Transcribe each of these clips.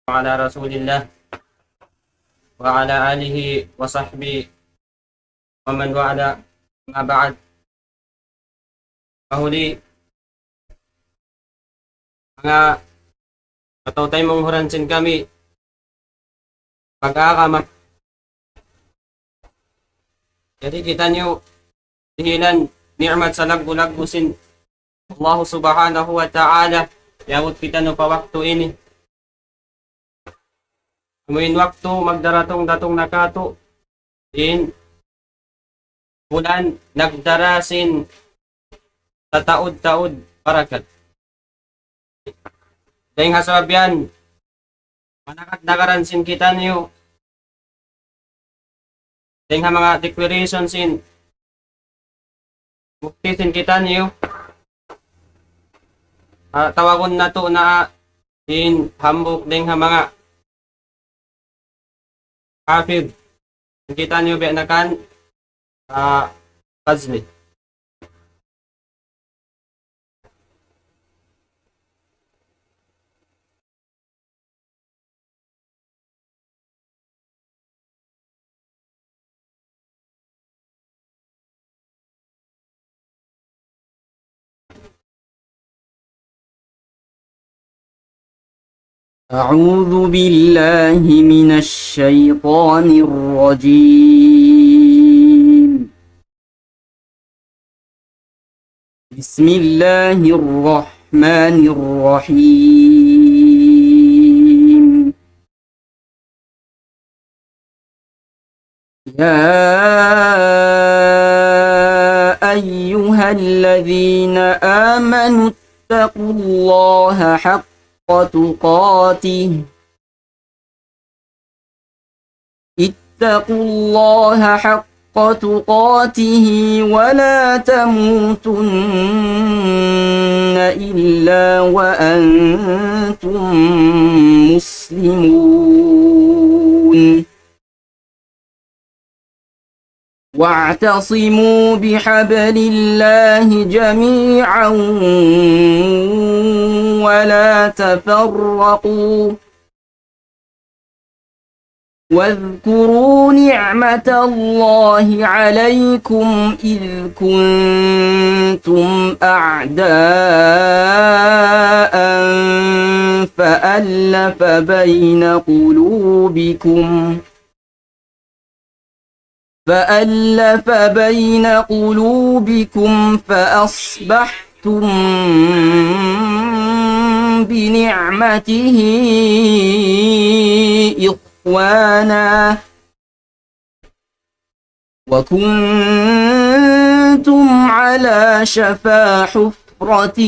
وعلى رسول الله وعلى آله وصحبه ومن والاه. ما بعد, mahuli mga katutay mong huransin kami pag-aakama. Jadi kita nyo tihilan ni'mat sa lagbu-lagbusin Allah subhanahu wa ta'ala. Yawot kita no pa waktu ini. Umuin waktu magdaratong datong nakato in bulan nagdarasin sa taod-taod parakat. Dahil hasabyan manakat nakaransin kita niyo dahil mga declaration sin buktisin kita niyo tawagon na to na in hambok dahil mga hafid kita niyo benakan Fazli. أعوذ بالله من الشيطان الرجيم. بسم الله الرحمن الرحيم. يا أيها الذين آمنوا اتقوا الله حق تقاته اتقوا الله حق تقاته ولا تموتن إلا وأنتم مسلمون. واعتصموا بحبل الله جميعا ولا تفرقوا واذكروا نعمة الله عليكم إذ كنتم أعداء فألف بين قلوبكم فأصبحتم بنعمته إخوانا وكنتم على شفا حفرة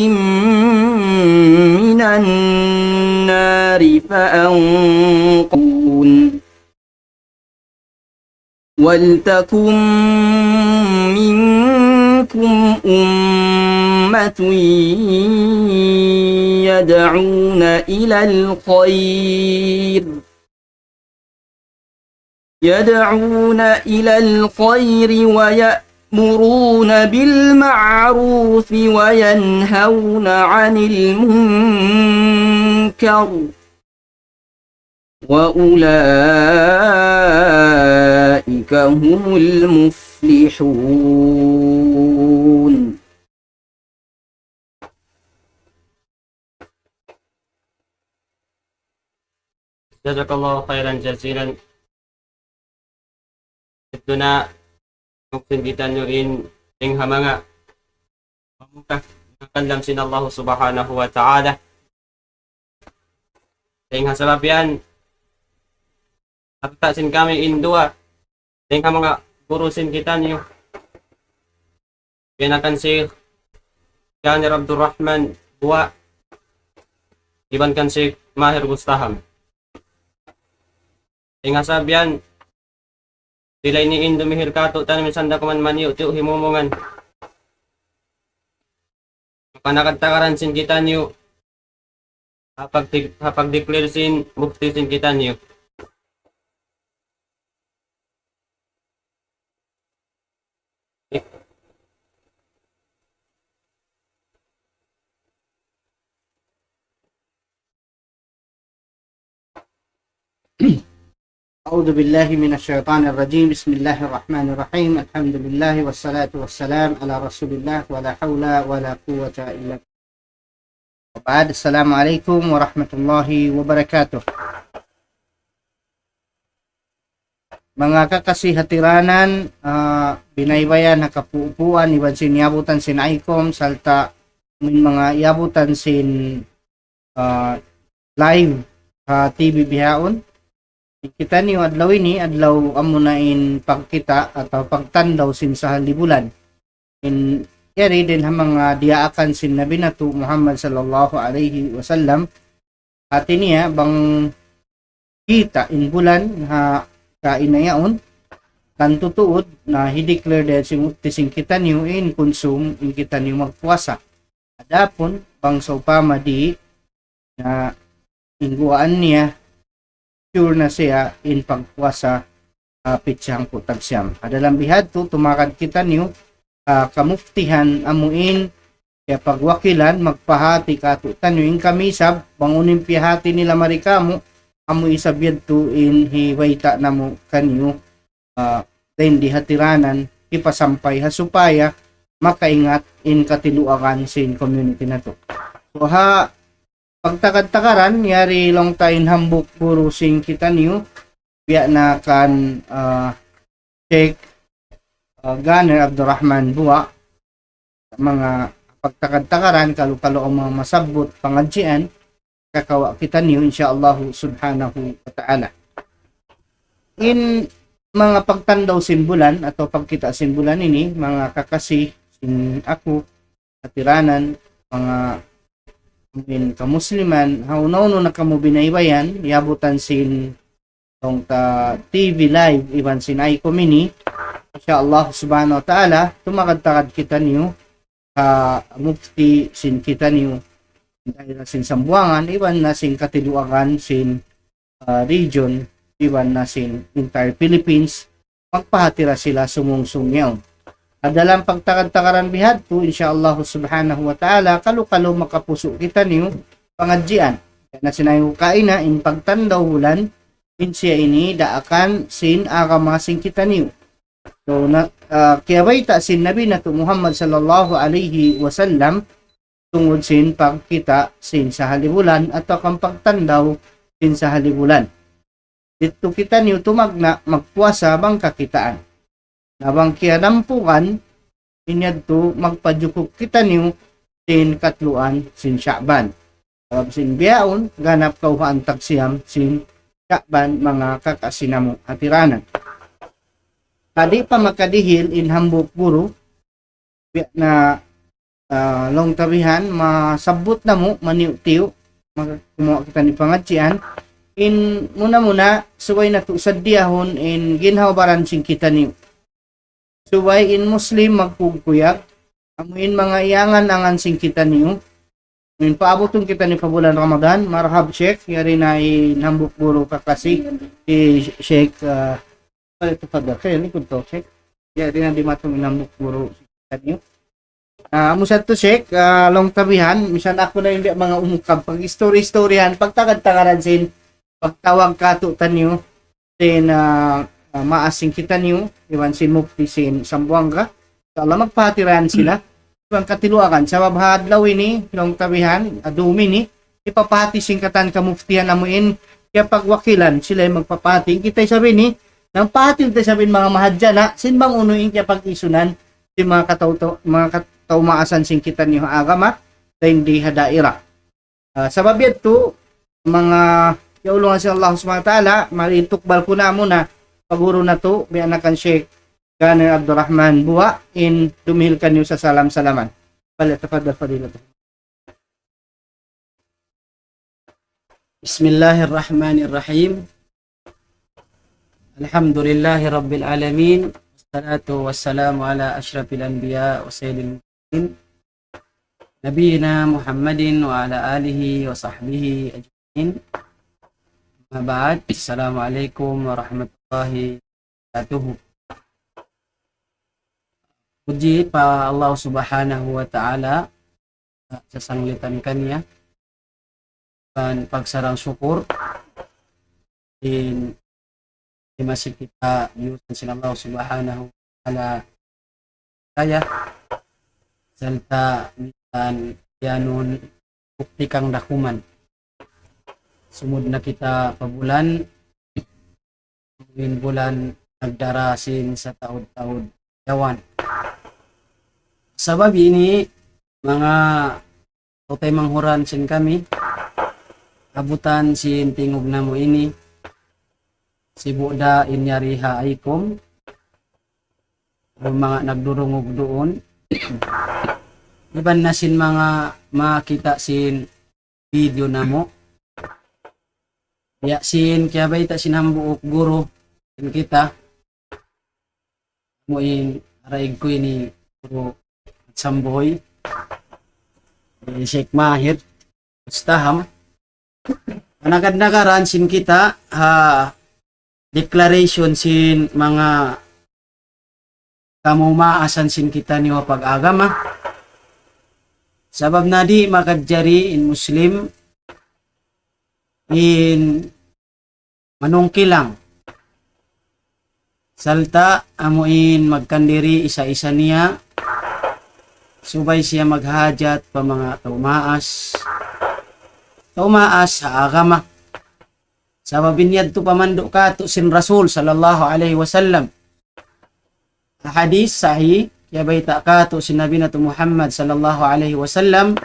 من النار فأنقذكم. ولتكن منكم أمة يدعون إلى الخير ويأمرون بالمعروف وينهون عن المنكر وأولئك هم المفلحون. Jazakallahu khairan jazilan. Ito na magsinditan nyo in mga pamukah nakalam sin Allah subhanahu wa ta'ala. Dahil hasabyan sin kami in dua dahil mga gurusin kita nyo pinakan si Janir Abdurrahman Buwa iban kan si Mahir Gustaham. Dahil hasabyan sila ini indumihir kato tanim sanda kuman maniyo tiyo himumungan panakatakaran sin kita nyo hapag declare sin bukti sin kita nyo. أعوذ بالله من الشيطان الرجيم. بسم الله الرحمن الرحيم. الحمد لله والصلاة والسلام على رسول الله ولا حول ولا قوة إلا بالله. وبعد، السلام عليكم ورحمة الله وبركاته. Mga kakasihatiranan, binaybayan nakapuupuan iban sin yabutan sin ICOM salta min mga yabutan sin live TV bihaon. Kita niyo adlaw ini adlaw amunain pagkita atau pagtandaw sin sa halibulan. In yari din ha mga diaakan sin Nabi natu Muhammad sallallahu alaihi wasallam. At niya bang kita in bulan ha kainayaon kan tutuod na hi-declare dahil sing kita niyo in consume in kita niyo magpuasa. Adapon bang sa upama di na ingguan niya sure na siya in pagpuasa pitsang putagsyam. Adalang bihad to tumakad kita niyo kamuftihan amuin kaya pagwakilan magpahati katutan niyo in kamisab bangunin pihati nila marikamo amo isabyad to in hiwayta na mo kanyo then di hatiranan ipasampay hasupaya makaingat in katiluakan sin community na to. So pagtakad-takaran yari long time hambuk puro sing kita niyo biya na kan Sheikh Gunner Abdurrahman Buwa mga pagtakad-takaran kalu-kalo ang mga masabot pangadjian kakawa kita niyo insyaallah subhanahu wa ta'ala. In mga pagtandaw simbulan atau pagkita simbulan ini mga kakasi sin ako katiranan mga kamusliman haunaw na kamo binaybayan yabutan sin tong TV live iban sin ICOM ini insyaallah subhanahu wa ta'ala tumakad-takad kita niyo mufti sin kita niyo dahil sin Sambuangan, iban na sin katiluakan sin region, iban na sin entire Philippines, magpahatira sila sumungsungyaw. Adalang pagtakad-takaran bihad to, insyaallah subhanahu wa ta'ala, kalu-kalo makapuso kita niyo pangadjian. Kaya na sinayo kaina, in pagtandaw bulan, in siya ini, daakan sin agamasing kita niyo. So, kaya bayta sin Nabi na to Muhammad sallallahu alaihi wasallam, tungod sin pagkita sin sa halibulan atau kang pagtandaw sin sa halibulan. Dito kita niyo tumagna magpuasa bang kakitaan. Nabang kianampukan inyad to magpadyukok kita niyo sin katluan sin Sha'ban. Sin biyaon ganap kauhaan tagsiyam sin Sha'ban mga kakasinamo atiranan. Tadi pa makadihil in hambuk guru na long tabihan masabot na mo maniw-tiw kumuha kita ni pangadjian in muna suway na to sa diyahon in ginhawaran sing kita niyo suway in Muslim magpugkuyak amuin mga iyangan angan sing kita niyo in paaboton kita ni pabulan Ramadan marhab Sheikh yari na inhambuk guro kakasi Sheikh ito pada kayo likod to Sheikh yari na di matong inhambuk guro kita niyo. Musad to Sheikh, long tabihan, misan ako na yung mga umukab, pag istoryan, pagtakad-takaran sin, pagtawag katutan nyo, sin maasing kita nyo, iwan sin mukti sin Sambuanga, kala magpatiran sila, iwan katiluakan, sa babahadlaw ini, long tabihan, adumi ni, ipapati sin katan kamuftihan amuin, kaya pagwakilan, sila yung magpapati, kita'y sabi ni, nang pati kita'y sabi mga mahadya na, sin bang unuin kaya pag-isunan, si mga umaasan sing kita niyo agama dahil hindi hadaira. Sa babiyad to, mga yaulungan si Allah subhanahu wa ta'ala, maritukbal ko na muna, paguro na to, bianakan Sheikh Gunner Abdurrahman Buwa, in dumihil ka niyo sa salam-salaman. Tafadhal fadilat. Bismillahirrahmanirrahim. Alhamdulillahi Rabbil Alamin. Wassalatu wassalamu ala ashrafil anbiya wa sayyidil Nabiyina Muhammadin wa ala alihi wa sahbihi ajma'in. Maba'ad. Assalamualaikum warahmatullahi wabarakatuh. Puji pa Allah subhanahu wa ta'ala sa sanglitan kanya dan pagsarang syukur in di masih kita yusan sin Allah subhanahu wa ta'ala kaya serta mitan yanun bukti kang dakuman sumud na kita pabulan bulan nagdarasin sa taod-taod yawan. Sabab ini mga tutay manghuran sin kami abutan sin tingog na mo ini si Buda inyariha aikom o mga nagdurungog doon iban na sin mga makita sin video na mo ya sin kaya ba ita sinambuok guro sin kita mo in araig ko ini guro at samboy Sheikh Mahir Ustaham nagad-nagaran sin kita declaration sin mga kamumaasan sin kita niyo pag-agama sabab na di makadjari in Muslim in manungkilang salta amuin magkandiri isa-isa niya subay siya maghajat pa mga tumaas sa agama sabab binyad to pamando kato sin Rasul sallallahu alaihi wasallam hadis sahih kaya baita kato sin Nabi na Muhammad sallallahu alaihi wasallam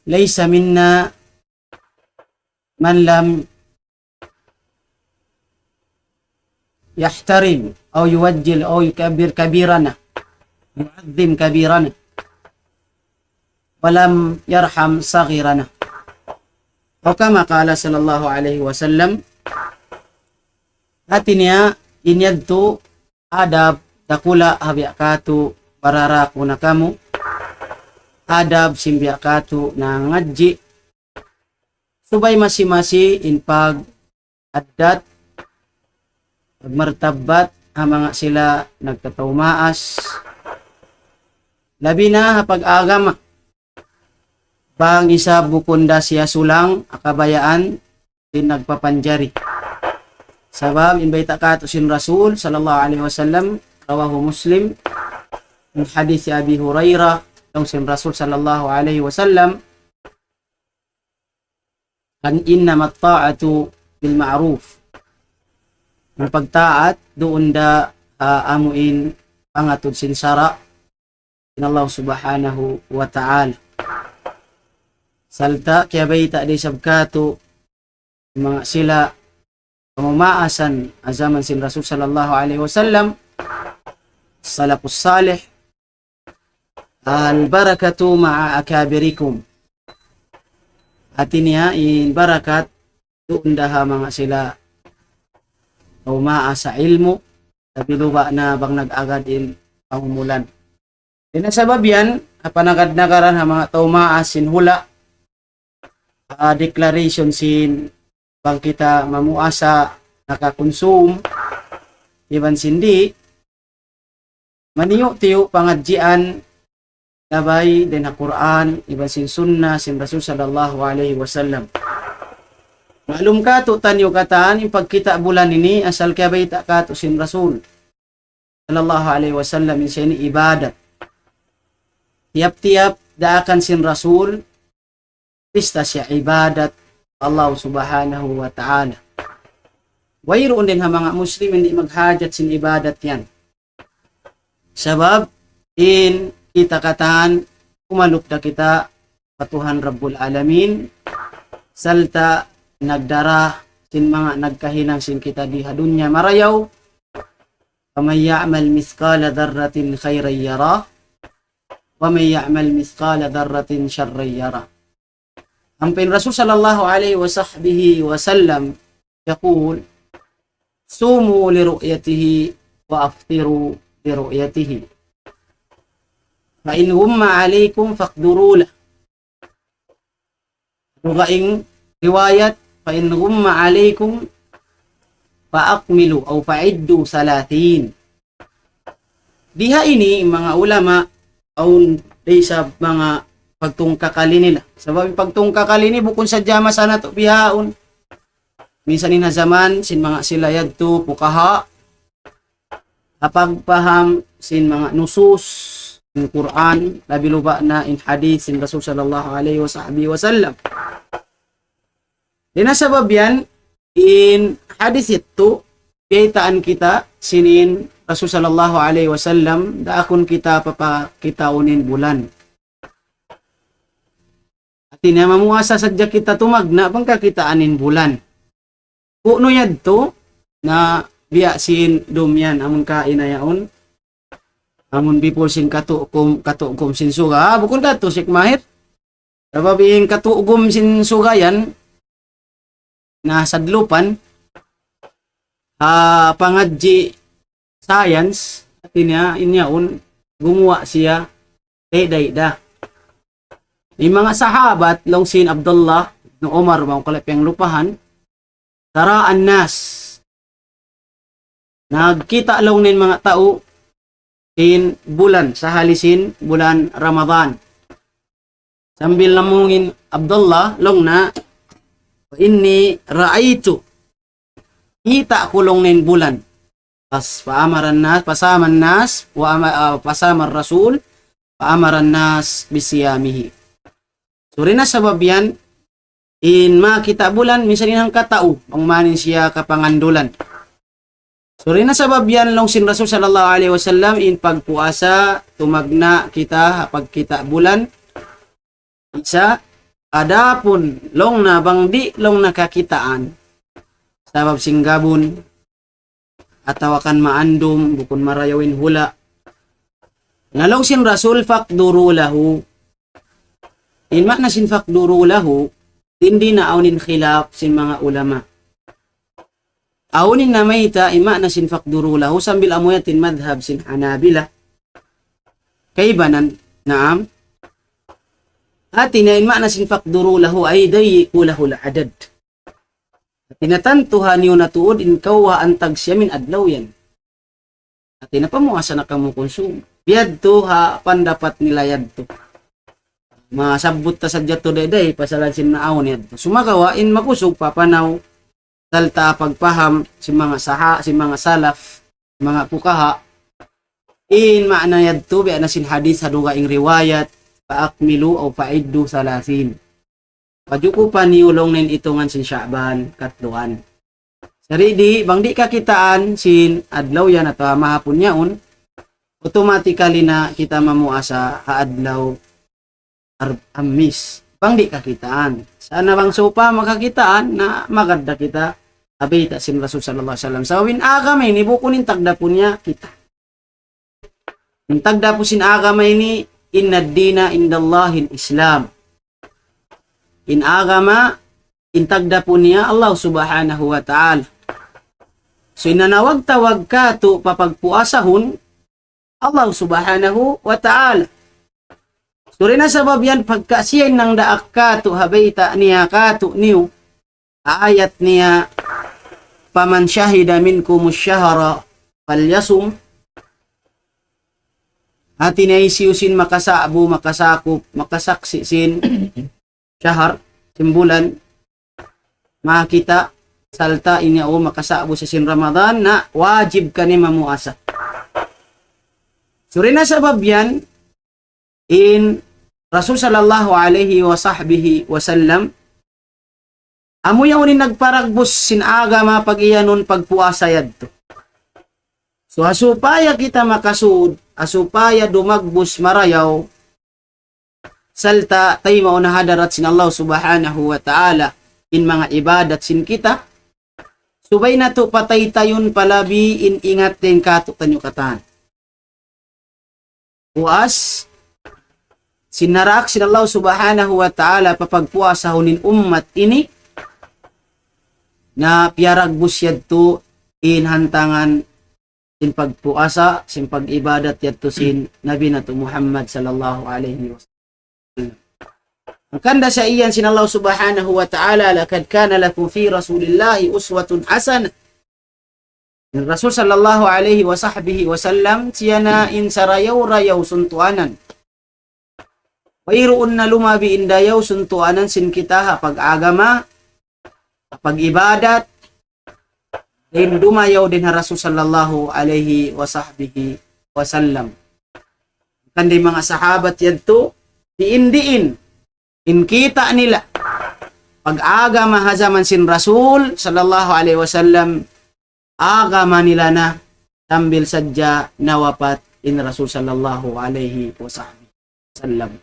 laysa minna man lam yahtarim aw yuwajjil aw yukabir kabirana yu'azzim kabirana walam yarham saghirana o kama kala sallallahu alaihi wasallam hatinya inyadto adab dakula habya katu parara kuna kamu adab simbya katu na ngadji subay masi-masi in pag addat pagmartabat ang mga sila nagkataumaas labi na pag-agama bang isa bukunda siya sulang akabayaan din nagpapanjari sabab inbayta kato sin Rasul sallallahu alaihi wasallam rawahu Muslim min hadis Abi Hurairah yung sin Rasul sallallahu alaihi wasallam kan innamat ta'atu bil ma'ruf ang pagtaat doon da amuin pangatod sin sara in Allah subhanahu wa ta'ala salta kaya bayta di sabkato mga sila pamamaasan azaman sin Rasul sallallahu alaihi wasallam salafus salih al barakatu ma'a akabirikum atinya in barakat doon daha mga sila umaasa ilmu tapi lupa na bang nag-agad in pangumulan dinasabab yan panagad-nagaran ha mga taumaasin hula declaration sin bang kita mamuasa nakakonsum iban sindi maniyo tiyo pangadjian labay din na Quran iban sin sunnah sin Rasul sallallahu alaihi wasallam malum ka to tanyo kataan yung pagkita bulan ini asal kaya baita ka to sin Rasul sallallahu alaihi wasallam in siya ni ibadat tiap-tiap daakan sin Rasul pista siya ibadat Allah subhanahu wa ta'ala wayroon din ha mga Muslim hindi maghajat sin ibadat yan sabab in kita kataan kumalup na kita patuhan Rabbul Alamin salta nagdara sin mga nagkahinang sin kita di hadunya marayaw kamay ya'mal mithqala dharratin khayran yara wa may ya'mal mithqala dharratin sharran yara ang pin Rasul sallallahu alaihi wa sahbihi wa sallam yaqul sumu li ru'yatihi wa aftiru li ru'yatihi fa in humma alaykum faqduru lah rugaing riwayat fa in humma alaykum fa akmilu aw fa'iddu salatin diha ini mga ulama aw day sa mga pagtungkakali nila sabab pagtungkakali ni bukon sa jama sana to bihaon minsan na zaman sin mga sila yadto pukaha kapagpaham sin mga nusus in Quran labi luba na in hadith sin Rasul sallallahu alaihi wasallam. Dinasabab yan in hadith ito piitaan kita sinin Rasul sallallahu alaihi wasallam daakon kita papakitaunin bulan. At mamuasa sadya kita tumagna pangkakitaanin bulan. Kuno yadto na biya sin dumyan amon ka inayaon. Amon before sin katukom sin suga. Bukod kato sik mahit. Kapabing katukom sin sugayan na sadlupan pangadji science at inyaon gumawa siya day-da. Yung mga sahabat long sin Abdullah no Omar bang kalapyang lupahan taraan nas nagkita long nin mga tao in bulan sa halisin bulan Ramadan sambil namungin Abdullah long na inni raaitu kita kulong nin bulan pas paamaran nas pasaman nas pasamar rasul paamaran nas bisiyamihi. So rin na sabab yan in makita bulan minsan inang katao ang manin siya kapangandulan. So rin na sabab yan long sin Rasul sallallahu alaihi wasallam in pagpuasa tumagna kita pagkita bulan isa adapon long na bangdi long nakakitaan sabab singgabon atawakan maandum bukon marayawin hula nalong sin Rasul faqduru lahu in makna sin faqduru lahu hindi na awnin khilaf sin mga ulama. Awnin na mayta ima na sin faqduru lahu sambil amuyatin madhab sin Hanabila. Kaibanan naam. Atina ima na sin faqduru lahu ay dayiku lahu al-adad. Tinatantuhan niyo natuod in kawwa antag siya min adlaw yan. Atina pamuasa na kamo konsum. Biyadto ha pandapat nila yadto. Masabot ta sadya to day pasalan sin naawon yadto. Sumagawa in makusog papanaw talta pagpaham si mga si mga salaf, mga pukaha in maana yadto bi ana sin hadis haduga ing riwayat paakmilu o paiddu salasin. Pajuko pa niulong nin itungan sin Sya'ban katluan. Saridi bang di kakitaan sin adlaw yan at mahapon yaon automatically na kita mamuasa haadlaw amis. Bang di kakitaan. Sana bang sopa makakitaan na maganda kita abita sin Rasul sallallahu alaihi wasallam. Sa win agamay ni bukunin tagda po niya kita. Yung tagda po sin agamay ni inna ad-dina indallahi al-Islam. In agama in tagda po niya Allah subhanahu wa ta'ala. So inanawag-tawag ka to papagpuasahon Allah subhanahu wa ta'ala. So rin na sabab yan pagkasiyan ng daak ka to habayta niya ka to niyo ayat niya paman syahida minkum ash-shahra falyasum hati na isiyusin makasabo makasakop makasaksisin syahar simbulan makita salta inya o makasabo sa sin Ramadan na wajib ka ni mamuasa. So rin na sabab yan in Rasul sallallahu alaihi wa sahbihi wasallam amo yawnin nagparagbos sin agama pag iyanon pagpuasa yadto. So asupaya kita makasud, asupaya dumagbos marayaw salta tay mao na hadarat sin Allah subhanahu wa ta'ala in mga ibadat sin kita. Subay na to patay tayon palabi in ingat din kato tanyo katan. Puas sinarak sin Allah subhanahu wa ta'ala papagpuasa hunin ummat ini na piyarag busyad to in hantangan sin pagpuasa sin pag-ibadat yadto sin Nabi nato Muhammad sallallahu alaihi wasallam. Ang kanda sa iyan sin Allah subhanahu wa ta'ala lakad kana lakum fi rasulillahi uswatun hasanah. Yung Rasul sallallahu alaihi wa sahbihi wasallam siya na in sarayaw-rayaw suntuanan. Wairoon na lumabi indayaw suntuanan sin kita pag-agama pag-ibadat Din dumayaw din ha Rasul sallallahu alaihi wa sahbihi wasallam. Kandi mga sahabat yadto diin in kita nila pag-aga mahazaman sin Rasul sallallahu alaihi wasallam agama nila na sambil sadya nawapat in Rasul sallallahu alaihi wasallam.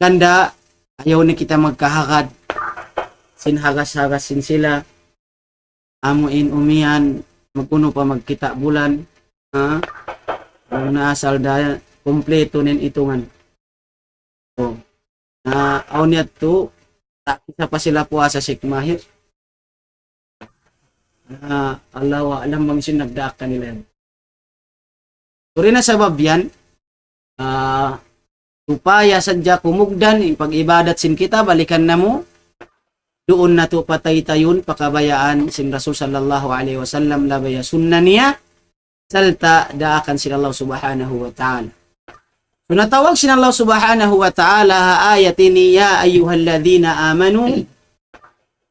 Kanda ayaw ni kita magkahagad sin hagas-hagas sin sila amuin umian magkuno pa magkita bulan ha naasal daya kompleto nin itungan. Oh. Na auniat to isa pa sila puasa si Mahir. Allah wa alam bang sinagdaak kanila. Turi na sabab yan. Upaya sadya kumugdan pag-ibadat sin kita balikan na mo. Doon na to patay tayon pakabayaan sin Rasul sallallahu alaihi wasallam labaya sunna niya. Salta daakan sin Allah subhanahu wa ta'ala. So natawag sin Allah subhanahu wa ta'ala ayat ini ya ayyuhalladzina amanu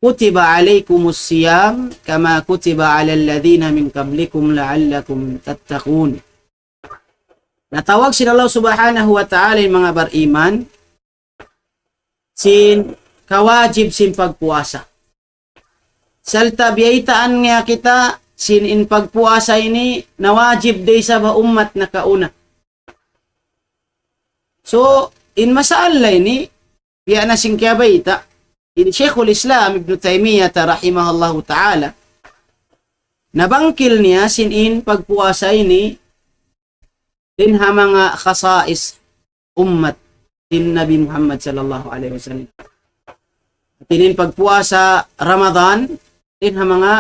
kutiba alaikumus siyam kama kutiba alal ladzina min qablikum la'allakum tattaqun. Natawag sin Allah subhanahu wa ta'ala yung mga bariman sin kawajib sin pagpuasa. Salta biyaitaan nga kita sin in pagpuasa ini nawajib day sa ba ummat na kauna. So, in masala ini, biya na singkyabayta, in Sheikhul Islam Ibn Taymiyyah rahimahullahu ta'ala, nabangkil niya sin in pagpuasa ini, din ha mga khasais ummat din Nabi Muhammad sallallahu alaihi wasallam. Tinin pagpuasa Ramadan, din ha mga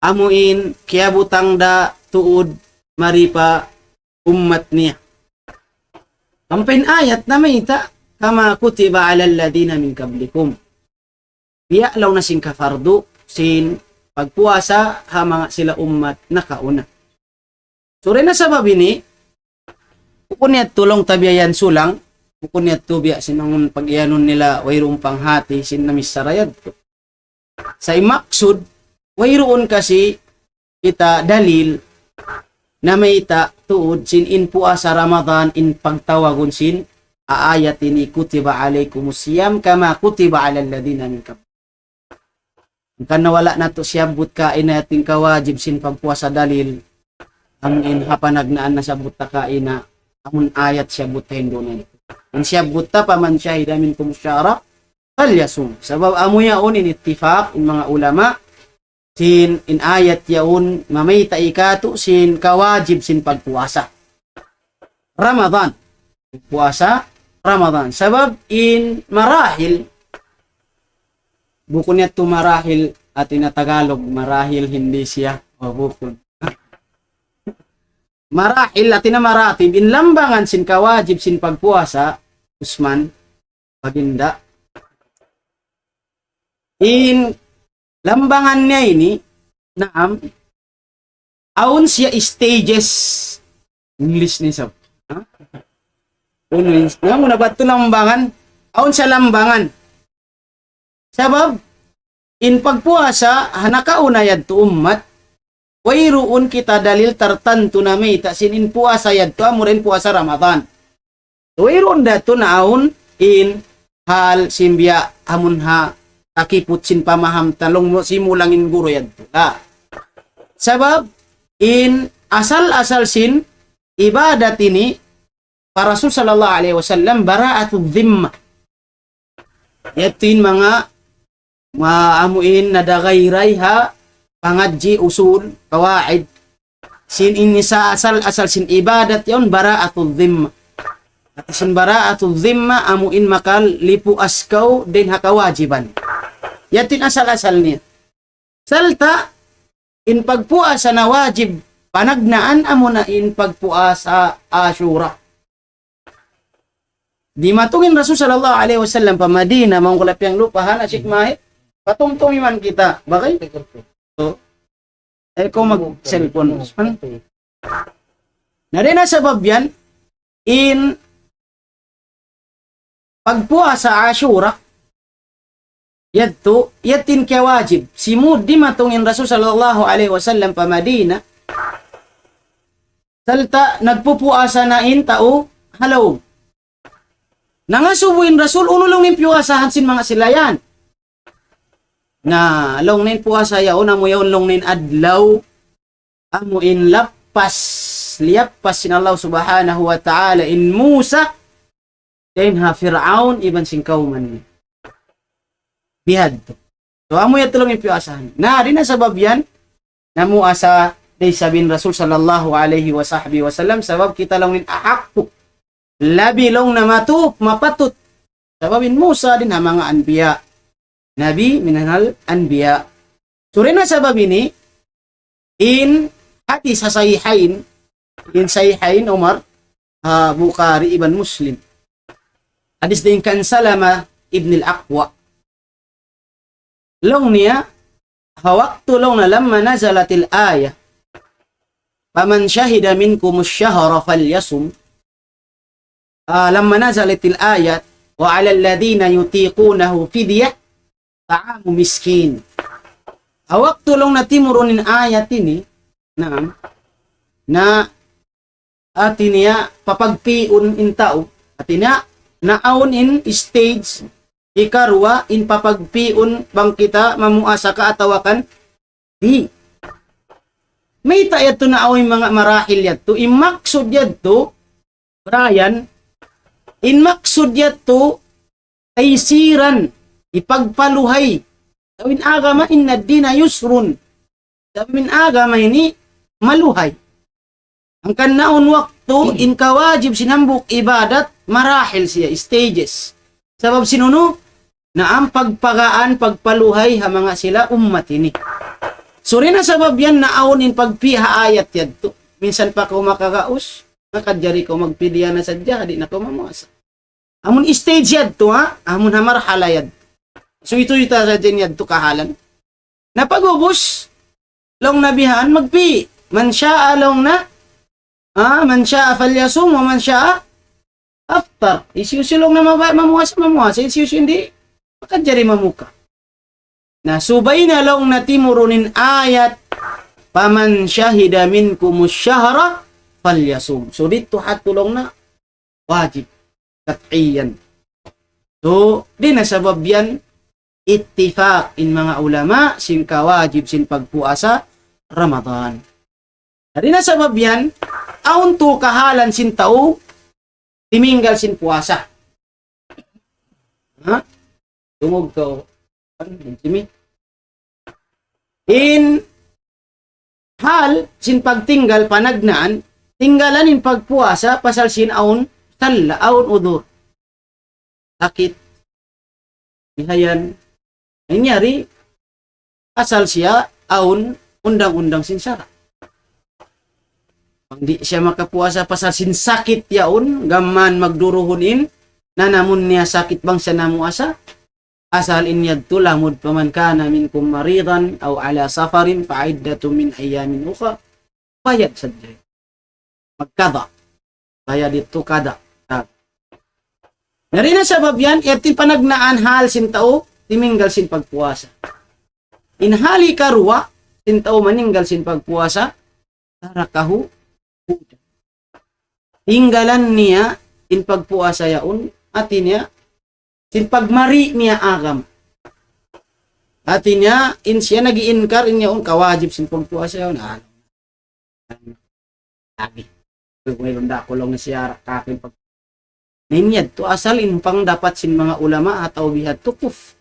amuin kiabutang da tuod maripa ummat niya. Kampin ayat na may ita, kama kutiba alal ladina min kablikum. Biya law na sin kafardo, sin pagpuasa, ha mga sila ummat na kauna. So rin na sabab ini, kukuniyat tulong tabiayan sulang, kukuniyat tubiya sinangon pag-ianon nila, wayroong panghati, sin namis sarayad to. Sa imaksud, wayroon kasi kita dalil, na may ita tuod sin in puasa Ramadan in pagtawagon sin aayat ini kutiba alaikumus siyam kama kutiba alal ladina min qablikum. Kan nawala nato siyabut kain natin kawajib sin pagpuasa dalil ang in hapanagnaan na sabut ta kaina amun ayat siyabut hindunan. In siyabut ta paman syahida minkum syara falyasum. Sabab amuyaon in ittifaq in mga ulama sin in ayat yaun mamayta ikatu sin kawajib sin pagpuasa Ramadan. Puasa Ramadan. Sabab in marahil bukun niya to marahil at Tagalog marahil hindi siya o bukun. Marahil at maratib in lambangan sin kawajib sin pagpuasa Usman paginda in lambangan niya ini, naam, aun siya stages, English ni sab. Uno, muna ba ito lambangan? Aun siya lambangan. Sabab, in pagpuasa, hanakauna yad to ummat, wayroon kita dalil tartanto na may tasin in puasa yad to, amurin puasa Ramadan. Wayroon dato na aun in hal simbya amun ha takiput sin pamaham talong mo simulangin guro yan tula. Sabab, in asal-asal sin ibadat ini para Rasul sallallahu alaihi wasallam bara'atul dhimma. Yatin mga maamuin na dagayray ha pangadji usul kawaid sin ini sa asal-asal sin ibadat yon bara'atul dhimma. At sin bara'atul dhimma amuin makal lipu askaw din hakawajiban. Yatin asal-asal niya. Salta, in pagpuasa na wajib, panagnaan amo na in pagpuasa Ashura. Di matungin Rasul sallallahu alaihi wasallam pa Madina, mangkulap yang lupahan, asyik mahit, patungtungi man kita. Bakay? So, kung mag-cellphone. Na rin na sabab yan, in pagpuasa Ashura, yadto yatin kaya wajib simud di matungin Rasul sallallahu alaihi wasallam pa Madina salta nagpupuasa na in tao halaw nangasubuin Rasul uno lang nin puasahan sin mga silayan na long nin puasa yaon amo yaon long nin adlaw amo in lapas liyapas sin Allah subhanahu wa ta'ala in Musa then ha Fir'aun iban sing kauman bihad to. So amo yato lang ipiasahan. Na rin na sabab yan na muasa day sabin Rasul sallallahu alaihi wa sahbihi wa sallam sabab kita lang nin ahakpo. Labi long na mapatut. Sababin Musa din ha mga anbiya. Nabi minanal anbiya. So rin na sabab ini in hadis sa sahihain in sahihain Umar Bukhari ibn Muslim. Hadis din kan Salama ibn al-Aqwa long niya hawaktu long na lamma nazalatil ayah faman syahida minkum ash-shahra falyasum lamma nazalatil ayat wa 'alal ladina yutiqunahu fidyah ta'amu miskin hawaktu long na timurunin ayat ini na atinya papagpiun in tao atinya naon in stage ikarwa in papagpiun bang kita mamuasa ka atawakan di may tayat to na away mga marahil yadto imaksud yadto Brian inmaksud yadto ay siran ipagpaluhay gawin agama inna dina yusrun gawin agama ini maluhay ang kanaon waktu in kawajib sinambuk ibadat marahil siya stages sabab sinuno na ang pagpagaan, pagpaluhay ha mga sila ummat ini. So rin na sabab yan na awon in pagpiha ayat yadto. Minsan pa ko makakaus, nakadjari ko magpiliya na sadya, di na ko mamuasa. Amon stage yadto ha, amon ha marhala yadto. So ito sa dyan yadto kahalan. Napagubos, long nabihan, magpi. Man syaa long na, man syaa falyasum, man syaa after. Isyusulong na mamuasa, isyusul hindi. Makadjari mamuka. Na subay na long natimurunin ayat paman syahida minkumus syahra falyasum. So dito hatulong na wajib kat'iyan. So di na sabab yan ittifaq in mga ulama sin kawajib sin pagpuasa Ramadan. Di na sabab yan aun to kahalan sin tao timinggal sin puasa. Ha? Tungog ka in hal sin pagtinggal panagnaan tinggalan in pagpuasa pasal sin aun talla aun udur sakit bihayan nangyari asal siya aun undang-undang sin syara pag di siya makapuasa pasal sin sakit yaun gaman magduruhunin na namun niya sakit bang siya namuasa asal in yadtu lamud paman kana minkum maridan aw ala safarin fa iddatu min ayamin ukhra bayad sadya magkada bayad dito kada narina sabab yan iti panagnaan hal sin tao timinggal sin pagpuasa in hali karwa sin tao maninggal sin pagpuasa tarakahu tinggalan niya in pagpuasa yaun atinya sin pagmari niya agam. Atinya in siya nag-iinkar in yaon kawajib sin pagpuasa yaon. Lagi. Mayroon da ko lang na siya kakin pag ninyad to asal in pang dapat sin mga ulama ataw bihat tukuf.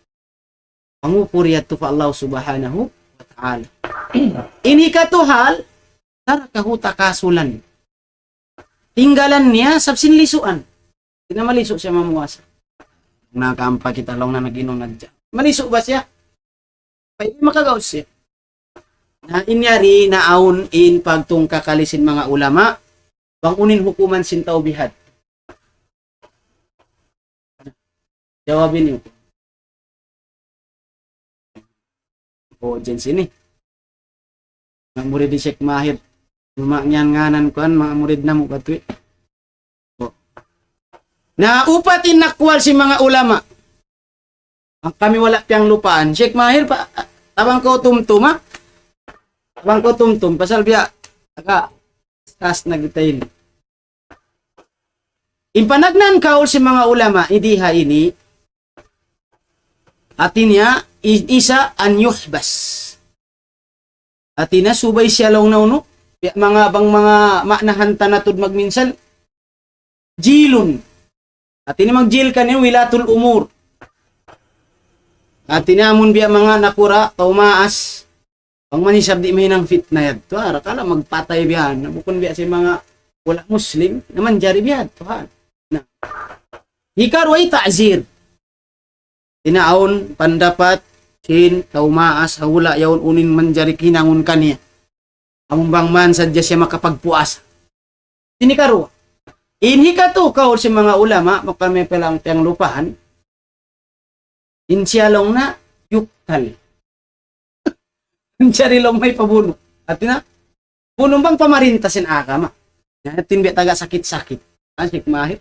Pangupuriyat to pa Allah subhanahu wa ta'ala. Ini katuhal tarakahu takasulan. Tinggalan niya sabsin lisuan. Hindi na maliso siya mamuasa. Nakampa kita lang na nag-inom na dyan. Maliso ba siya? Pwede makagaw siya. Na inyari na aun in pagtung kakalisin mga ulama, bangunin hukuman sin tao bihad. Jawabin niyo. O, dyan sini. Mga murid di Sheikh Mahir. Lumaknyan nganan ko mga murid na mo katwi. Na upatin nakwal si mga ulama. Ang kami wala piyang lupaan. Sheikh Mahir pa tabang ko tumtum ha. Tabang ko tumtum pasal biya aga tas nagdetail. Impanagnan kaul si mga ulama idiha ini atinya isa an yuhbas. Atina subay siya long nauno mga bang mga maknahan tanatud magminsan jilun. Atina magjil kanin wilatul umur. Atina amun biya mga nakura taumaas ang manisab di may nang fitna yad to ara kala magpatay biyan bukon biya si mga wala muslim naman jari biyan to ha na hikar way ta'zir inaon pandapat sin taumaas hawla yawn unin man jari kinangon kaniya among bang man sadya siya makapagpuas sinikaro inhi ka to kaul si mga ulama makamay pelang tiyang lupahan insyalong na yuktal Charilong may pabuno. At na, punong bang pamarintasin akama? Natin biya taga sakit-sakit. Sheikh Mahir.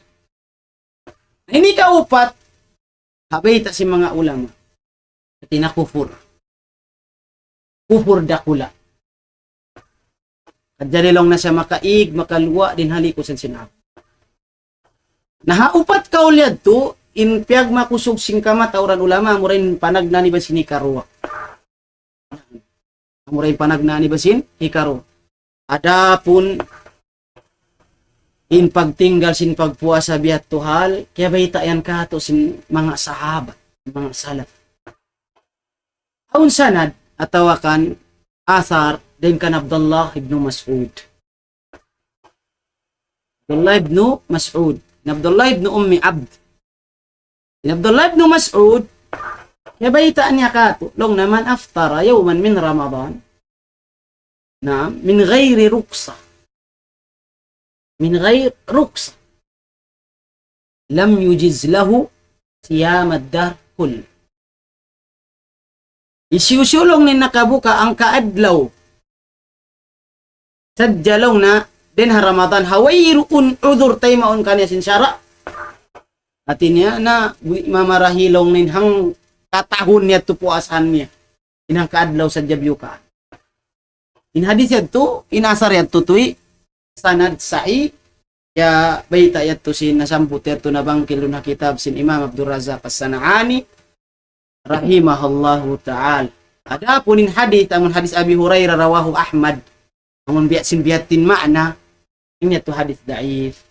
Hindi ka upat, habay ta si mga ulama. At na kufur. Kufur dakula. At jarilong na siya makaig, makalwa, din haliko sa sinap. Nahaupat ka ulyad to, in piyag makusog singkama, tauran ulama, murain panagnani ba sinikarwa. Muray panagnani basin hikaro adapun in pagtinggal sin pagpuasa biat tuhal kaya baita yan kato sin mga sahabat mga salaf aun sanad atawakan athar din kan Abdullah ibn Mas'ud Abdullah ibn Ummi Abd Abdullah ibn Mas'ud ya baita niya kato long naman aftara yawman min Ramadan na min ghairi ruksa lam yujiz lahu siyam ad-dahr kull isiusulong ni nakabuka ang kaadlaw sadyalong na din ha Ramadan hawayruun udhur taymaon kanya sinsyara atinya na mamarahilong nin hang katahon niya to puasan niya inang kaadlaw sa jabyuka in hadis yadto inasar yadto tuy sanad sahi ya baita yadto sin nasambut yadto na bangkil na kitab sin Imam Abdul Razak As-Sana'ani rahimahullahu ta'ala adapun in hadis amun hadis Abi Hurairah rawahu Ahmad amun biat sin biatin makna ini yadto hadis daif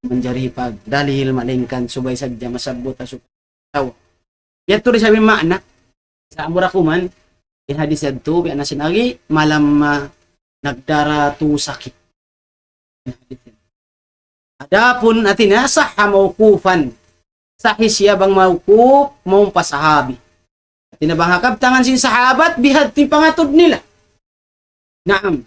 menjari pag dalil malingkan subay sadya masabot asuk taw yadto rin sabi makna sa amurakuman in hadis yadto biya na sinagi malam nagdara tu sakit adapun atin na sahha mawkufan sahih siya bang mawkuf maong pasahabi atin na bang hakabtangan sin sahabat bihad ti pangatod nila naam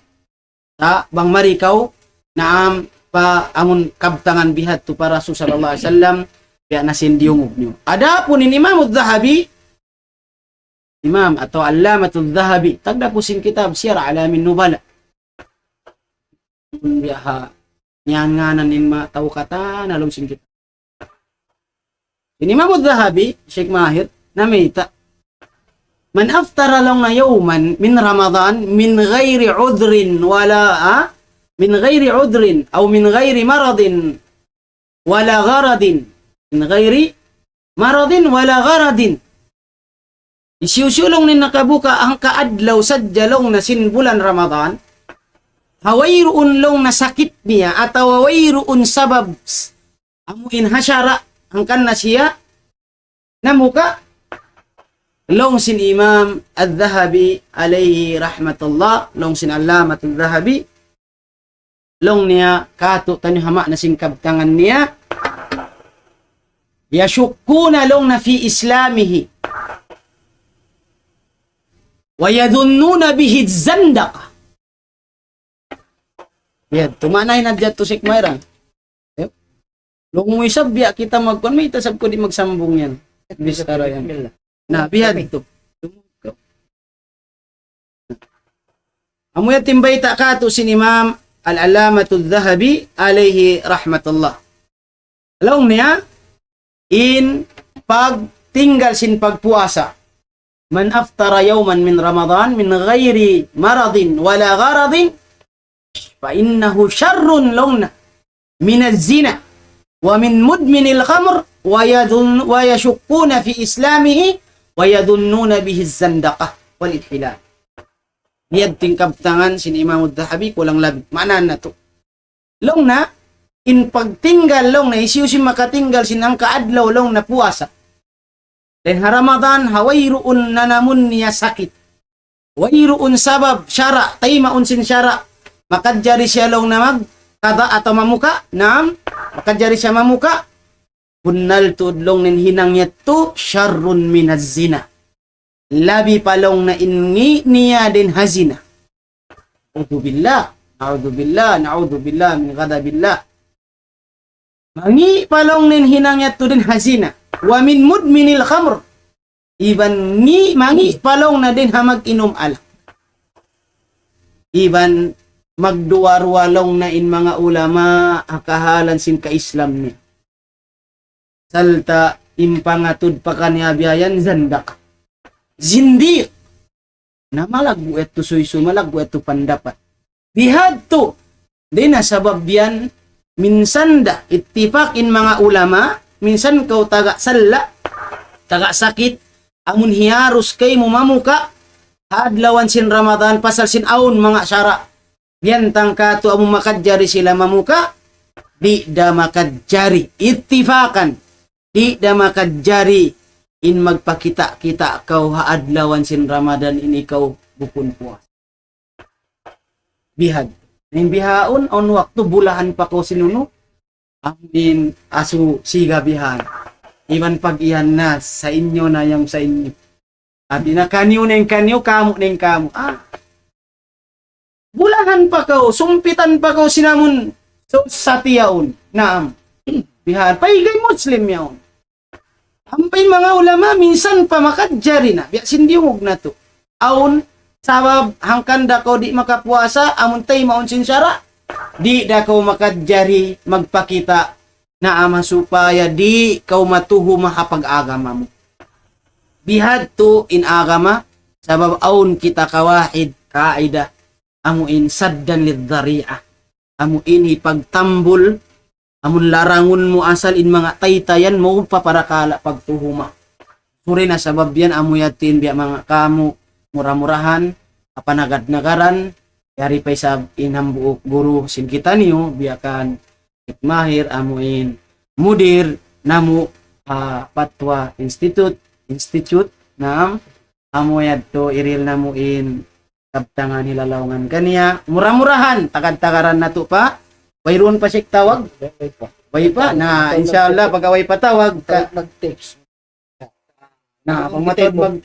ta bang marikaw naam pa amun kabtangan bihad tu para Rasul sallallahu alaihi wasallam biya nasindiyong nyo. Adapun in Imam Adh-Dhahabi Imam atau Allamatul Dhahabi tagda po sin kitab Siyar Alamin Nubala biya nyanganan in matawkatan along sin kitab in Imam Adh-Dhahabi Sheikh Mahir namita man aftara lang na yawman min Ramadan min ghairi udrin wala min ghairi udrin aw min ghairi maradin wala gharadin min ghairi maradin wala gharadin isiusulong ni nakabuka ang kaadlaw sadyalong na sin bulan Ramadan hawayruun long na sakit niya at hawayruun sabab amuin hasyara ang kan na siya na muka long sin Imam Adh-Dhahabi alayhi rahmatullah long sin Allamat Adh-Dhahabi long niya kato tanyo hama na singkabtangan niya yashukuna long na fi islamihi wa yadhunnuna bihi zandaqa yan tumanay na dyan to Sheikh Mayra long mo isabya kita magkon may itasab ko di magsambong yan bistara yan na bihad ito amuya timbay ta kato sin Imam Al-Alamatul Dhahabi alayhi rahmatullah. Along niya in pag pagtinggal sin pagpuasa. Man aftara yawman min Ramadan min ghairi maradin wala gharadin fa innahu syarrun lawna min az-zina wa min mudminil khamr wa yashukkuna fi islamihi wa yadunnuna bihi az-zandaqah wal inhilal. Niyad tingkabtangan sin Imam ad-Dhahabi kulang labi. Maanan na to. Long na in pagtinggal long na isiyo si makatinggal sin ang kaadlaw long na puasa. Dan Ramadan hawayruun na namun niya sakit. Wayruun sabab syara taymaun sin syara. Makadjari siya long na magkada atau mamuka. Naam, makadjari siya mamuka. Bunal tudlong nin hinang yato syarrun minaz zina. Labi palong na inni niya din hazina. A'udhu billah min ghadabillah. Mangi palong nin hinang yato din hazina. Wa min mudminil khamr. Iban mangi palong na din hamag inom alak. Iban magduwarwalong na in mga ulama akahalan sin ka-Islam ni. Salta impangatud pa kanya biyayan zandak. Zindiq. Na malagbu eto suyso, malagbu eto pandapat. Bihad to. Di na sabab yan, minsan da, ittifak in mga ulama, minsan kau taga salla, taga sakit, amun hiarus kay mumamuka, hadlawan sin Ramadan, pasal sin aun mga syara. Yan tangka to among makadjari sila mamuka, di da makadjari. Ittifakan. Di da makadjari in magpakita-kita kau haadlawan sin Ramadan in ikaw bukun puas. Bihad. Ning bihaon on waktu bulahan pa ko sinuno. Amin asu siga bihan. Iban pag iyan na sa inyo na yung sa inyo. Abi na kanyo ning kanyo, kamo ning kamo. Bulahan pa ko, sumpitan pa ko sinamon so, sa tiyaon. Naam. Bihan. Paigay Muslim yaon. Ampay mga ulama, minsan pa makadjari na. Biya sindiwog na to. Aun, sabab, hangkan da ko di makapuasa, amun tay maun sinsyara. Di da ko makadjari magpakita na ama supaya di kau matuho mahapag-agama mo. Bihad to in agama, sabab aun kita kawahid, kaida, amuin saddan lidhari'ah. Amuin ipagtambul, amun larangun mo asal in mga taytayan mo paparakala pagtuhuma. Suri na sabab yan amuyatin biya mga kamu murah-murahan, apanagad-nagaran, yari pa sa inambuok guru sin kita niyo, biyakan ikmahir amuin mudir namu patwa institute na amuyad to iril namuin kabtangan hilalawangan kaniya, murah-murahan, tagad-tagaran na to pa. Mayroon pa siya tawag? Way pa. Na inshallah pag away pa tawag mag-text. na kung matawag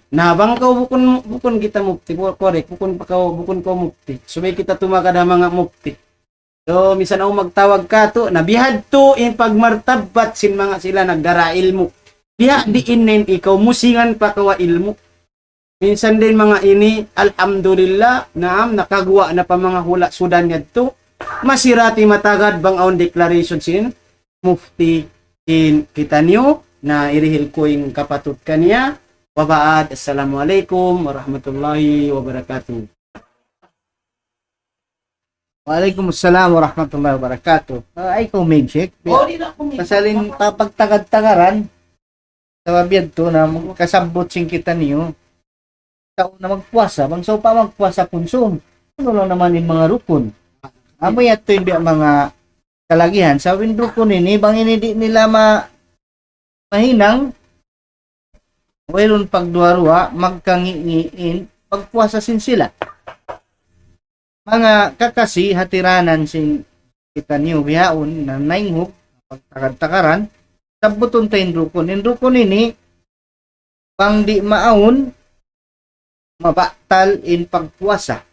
na bang kau bukun kita mukti korek bukun ko mukti subay kita tumakada mga mukti. So misan ako magtawag ka to nabihad to in pagmartabat sin mga sila nagdara ilmu. Biya di inen ikaw musingan pa kawa ilmu. Minsan din mga ini alhamdulillah naam nakagawa na pa mga hula sudan yadto. Masirati matagad bang aon declaration sin mufti in kita niyo na irihil ko yung kapatut kaniya. Wabaad, assalamualaikum warahmatullahi wabarakatuh. Waalaikumsalam warahmatullahi wabarakatuh. Ay ko magic. Di na ako Kasalin pagtagad-tagaran sa babiyad to na kasabot sing kita niyo. Tao na magpuasa, bang so pa magpuasa punsum. Ano lang naman yung mga rukun. Amoy ato yung mga kalagihan. Sa rukun ini, bang hindi nila mahinang, mayroon pagduwa-ruwa, magkangiin, pagpuasa sin sila. Mga kakasi, hatiranan sin kita niyo bihaon na nainghok, pagtakad-takaran, sabuton tayong rukun. Yung rukun ini, pang di maawon, mabatal in pagpuasa.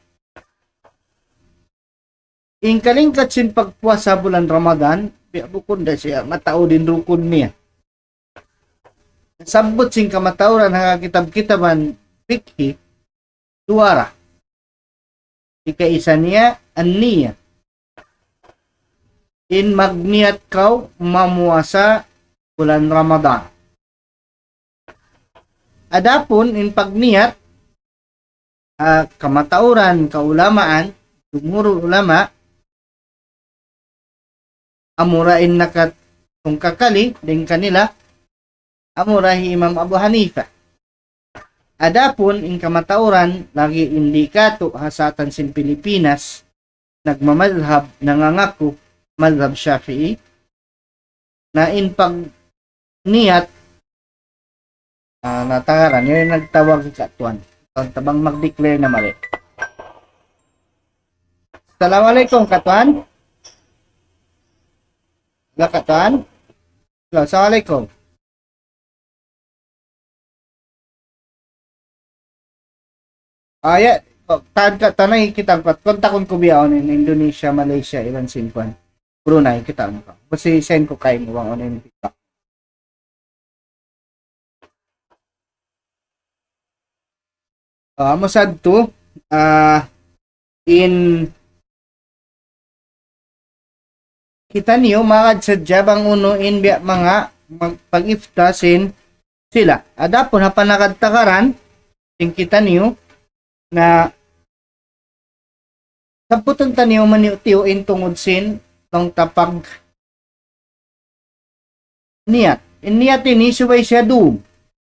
In kalingkat sin pagpuasa bulan Ramadan, bukod na siya, matao din rukun niya. Sabot sin kamatauran hanga kitab-kitaban fikhi, duwara. Ika-isa niya, an-niya. In magniyat kau mamuasa bulan Ramadan. Adapun in pagniyat kamatauran, kaulamaan, jumhurul ulama amurain nakat kung kakali din kanila amurahi Imam Abu Hanifa. Adapun in kamatauran lagi indikato hasatan sin Pilipinas nagmamadhab nangangako madhab Shafi'i na in pag niyat natangaran yun yung nagtawag sa katuan tabang mag-declare na mali. Assalamualaikum katuan. Wala katuan. Assalamualaikum. Ya, tad ka tanay kita kontakon ko biyaon in Indonesia, Malaysia, ilan sinkuan. Brunei kita mo ka. Kasi send ko kay mo ang online TikTok. Masad to in kita niyo mga sadya bang unuin biya mga pag-iftasin sila. Adapon hapan nakadtakaran ting kita niyo na saputon taniyo maniutiyo in tungod sin tong tapag niyat. In niyat ini subay siya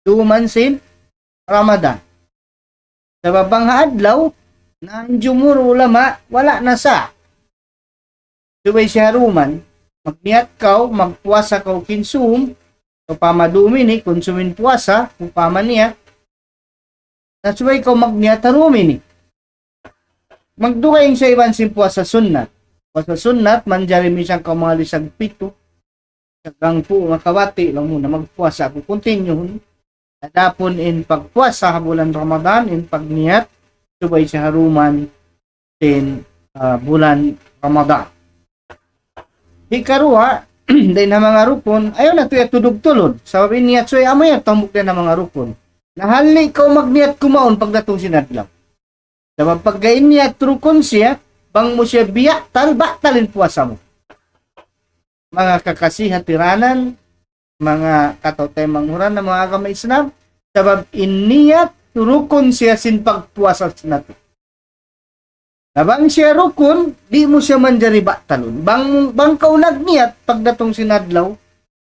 duman sin Ramadan. Sa babang adlaw na jumhur ulama wala na sa subay siya ruman magniyat kaw magpuasa kaw kinsum pamadumi ni konsumin puasa upama niya na subay kaw magniyat harumi ni magdukay sa iban sin puasa sunnat manjari mi siyang kaw mga lisag pito sagang po makawati lang muna magpuasa ako continue. Adapon in pagpuasa bulan Ramadan in pagniyat subay sa haruman din bulan Ramadan. Ikaruha din na mga rukun ayon na tuya tudog-tulod sabab iniyat soy amay tambok din na mga rukun. Nahali ko magniyat kumaon pagdatong sinadlaw. Sabab pagka iniyat rukun siya bang mo siya biya batalin puasa mo. Mga kakasihati-ranan mga katotay manghuran na mga agama Islam sabab iniyat rukun siya sin pagpuasa nato. Nabang siya rukun di mo siya manjari batalon bang kaw nagniyat pagdatong sinadlaw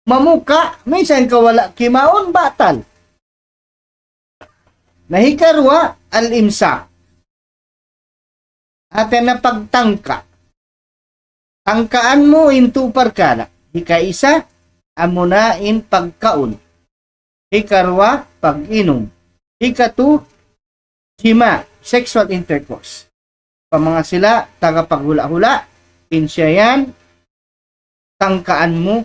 mamuka may sayang kawala kimaon batal. Nahikarwa al-imsak atin na pagtangka tangkaan mo into parkala ika-isa amunain pagkaon. Ikarwa, pag-inom. Ikatu, hima, sexual intercourse. Pamanga sila, tagapaghula-hula, insya yan, tangkaan mo.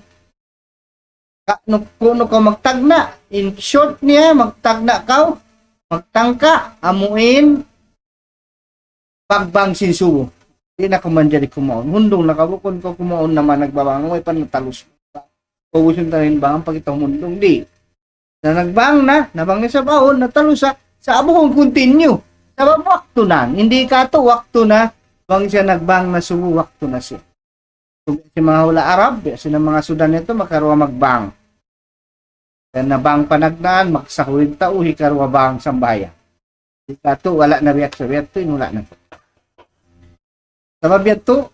Kuno ka magtagna, in short niya, magtagna ka, magtangka, amuin, pagbang sinsubo. Di na kumanjari kumaon. Hundong nakabukon ko kumaon naman, nagbabang, may panatalos. Pawusin ta rin bang pagitang mundong di. Na nagbang na, nabang sa baon, natalo sa abuhong continue. Sabab wakto na, hindi ka to wakto na, bang siya nagbang na sumu, wakto na siya. Kung si mga hula Arab, sila mga Sudan nito, makaruwa magbang. Kaya nabang panagnaan, magsahulig tao, hikaruwa bang sambaya. Hindi ka to, wala na biyak sa biyak to, wala na to. Sabab biyak to,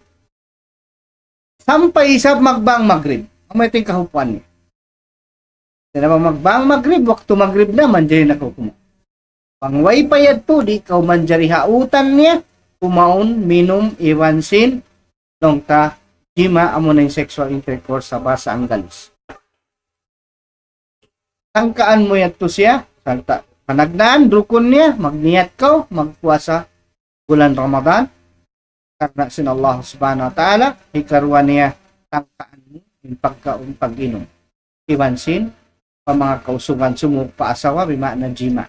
sampay isab magbang magrib. May ting kahupuan niya. Kaya magbang magrib, waktu magrib na, manjari na kumaon. Pangway payad po, di kaw manjari hautan niya, kumaon, minum, iwansin, nung ta, hima, amo na yung sexual intercourse sa basa ang galis. Tangkaan mo yan to siya, panagnaan, drukon niya, magniyat kaw, magpuasa, bulan Ramadan, karena sin Allah subhanahu wa ta'ala, ikarwa niya, tangkaan mo, yung pagkaon pag-inom. Iwansin, pa mga kausungan sumo paasawa, bima na jima.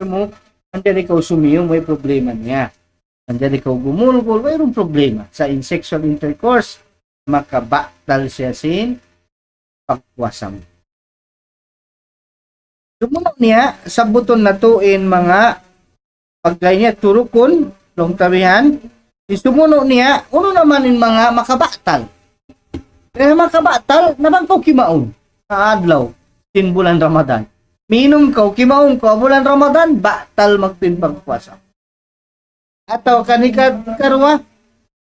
Sumo, andyan ikaw sumiyo, may problema niya. Andyan ikaw gumulgol, mayroong problema. Sa sexual intercourse, makabatal siya sin pagpuasa mo. Sumunod niya, sa buton na to in mga pagkay niya, turukon, long tabihan, sumunod niya, uno naman in mga makabatal. Kaya makabatal, nabang ko kimaon sa adlaw, sin bulan Ramadan. Minom ka, kimaong ka, bulan Ramadan, batal magtimbang puasa. Ataw karwa,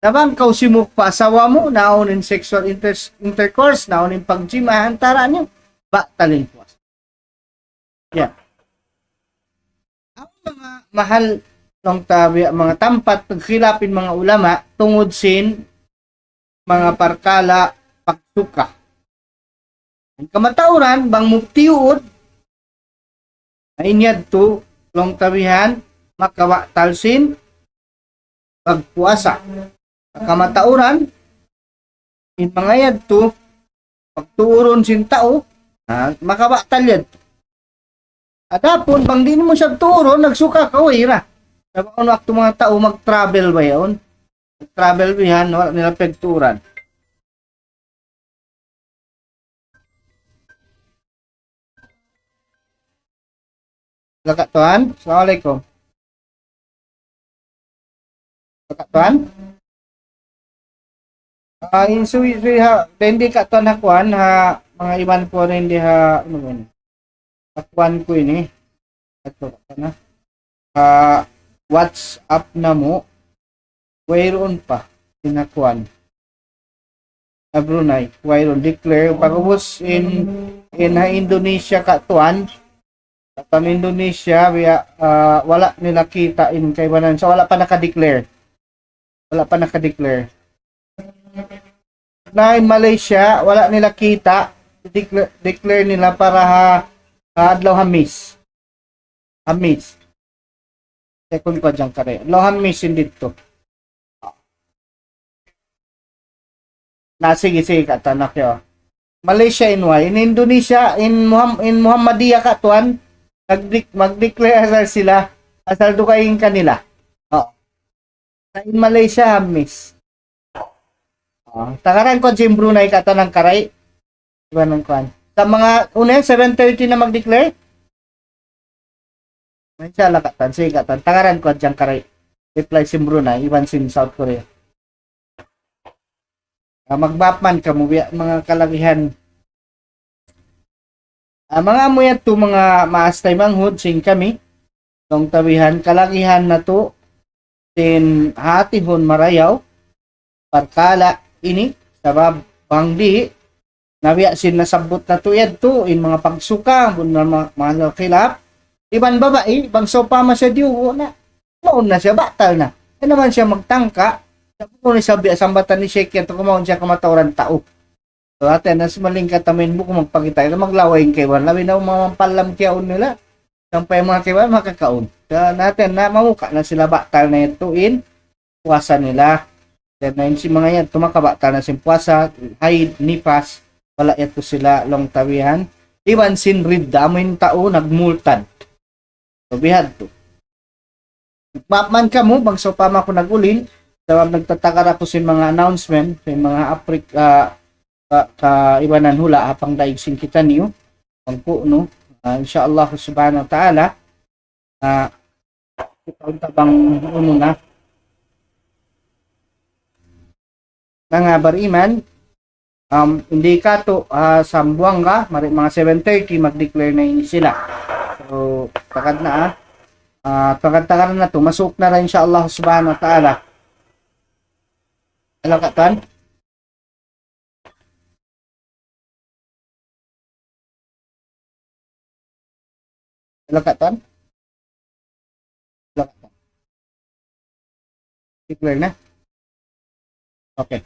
nabang kau simuk pa asawa mo, naon in sexual intercourse, naon in pag-gym, antara nyo, batalin puasa. Yan. Ang mga mahal ng tabi, mga tampat, pagkilapin mga ulama, tungod sin mga parkala, pagsuka. Ang kamatauran, bang muktiud, ay niyad to, long tabihan, makawa talsin, pagpuasa. Ang kamatauran, in mga yad to, pagtuuron sin tao, makawa talyad. Adapon, bang di mo siya tuuron, nagsuka ka, ira. Sabi ko, akto mga tao, mag-travel ba yun? Mag-travel ba yan, wala nila pagtuuran. Tuan, Assalamualaikum. Tuan. Insui ha, hindi ka tuan hakuan ha, mga iban ko na hindi ha, ano yun, hakuan ko ini. Ito na. WhatsApp na mo, wayroon pa, sinakuan. Brunei, wayroon, declare, pagubos in Indonesia ka tuan, sa Indonesia, wala nila kita in kaibanan. So, wala pa naka-declare. Wala pa naka-declare. Na in Malaysia, wala nila kita. Declare nila para adlaw Hamis. Hamis. Second ko dyan kare. Adlaw Hamis yun dito. Sige, katanak yun. Malaysia in why? In Indonesia, in Muhammadiyah ka tuan, mag-declare sila asal dukayin kanila. In Malaysia, Hamis. Takaran ko Jim Brunei kata ng karay. Diba nang kuan? Sa mga una 7:30 na mag-declare. Inshallah katan, sige katan. Takaran ko dyan karay. Reply si Brunei, iban sin South Korea. Magbapman ka mo mga kalagihan. Mga amoy to mga maastay manghud sing kami tong tabihan kalagihan na to sin hatihon marayaw parkala ini sabab bangdi nabiya sin nasabot na tuyad to in mga pagsuka bun na mga kilap iban babae ibang sopa man siya diyo na maun na siya batal na naman siya magtangka sabi ko ni sabi asambatan ni Sheikh yan to kumaon siya kamatauran tao. So atin, nas maling katamin mo kung magpakita na maglaway yung kaywan. Labi na mamampalam kiyaon nila. Sampay mga kaywan, makakaon. So natin na mamuka na sila batal na ito in puwasa nila. Then na si mga yan, tumakabatal na sin puwasa, hide, nipas, wala ito sila long tawihan. Iban sin rid, amin tao, nagmultan. So bihad to. Mapman ka mo, bang so pama ko nagulin, sabab nagtatakar ako sin mga announcement, sin mga kaibanan hula apang daig sing kita niyo ang po no insyaallah subhanahu wa ta'ala itaon tabang uno na nga bariman hindi ka to sa Buanga mga 7:30 mag-declare na ini sila so takad na takad na to masuk na rin insyaallah subhanahu wa ta'ala alakatan. Lakatan? Lakatan. Clear na? Okay.